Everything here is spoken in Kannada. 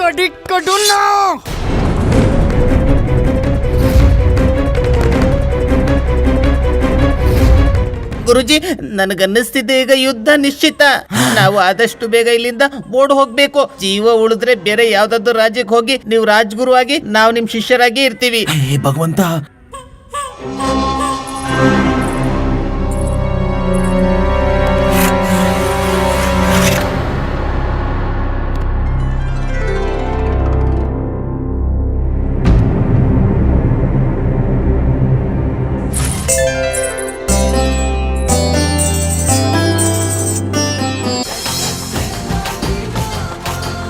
ಕಡಿಕಡುನ್ನ. ಗುರುಜಿ, ನನಗನ್ನಿಸ್ತಿದೆ ಈಗ ಯುದ್ಧ ನಿಶ್ಚಿತ. ನಾವು ಆದಷ್ಟು ಬೇಗ ಇಲ್ಲಿಂದ ಓಡ್ ಹೋಗ್ಬೇಕು. ಜೀವ ಉಳಿದ್ರೆ ಬೇರೆ ಯಾವ್ದಾದ್ರು ರಾಜ್ಯಕ್ಕೆ ಹೋಗಿ ನೀವು ರಾಜ್ಗುರು ಆಗಿ ನಾವು ನಿಮ್ ಶಿಷ್ಯರಾಗಿ ಇರ್ತೀವಿ. ಭಗವಂತ,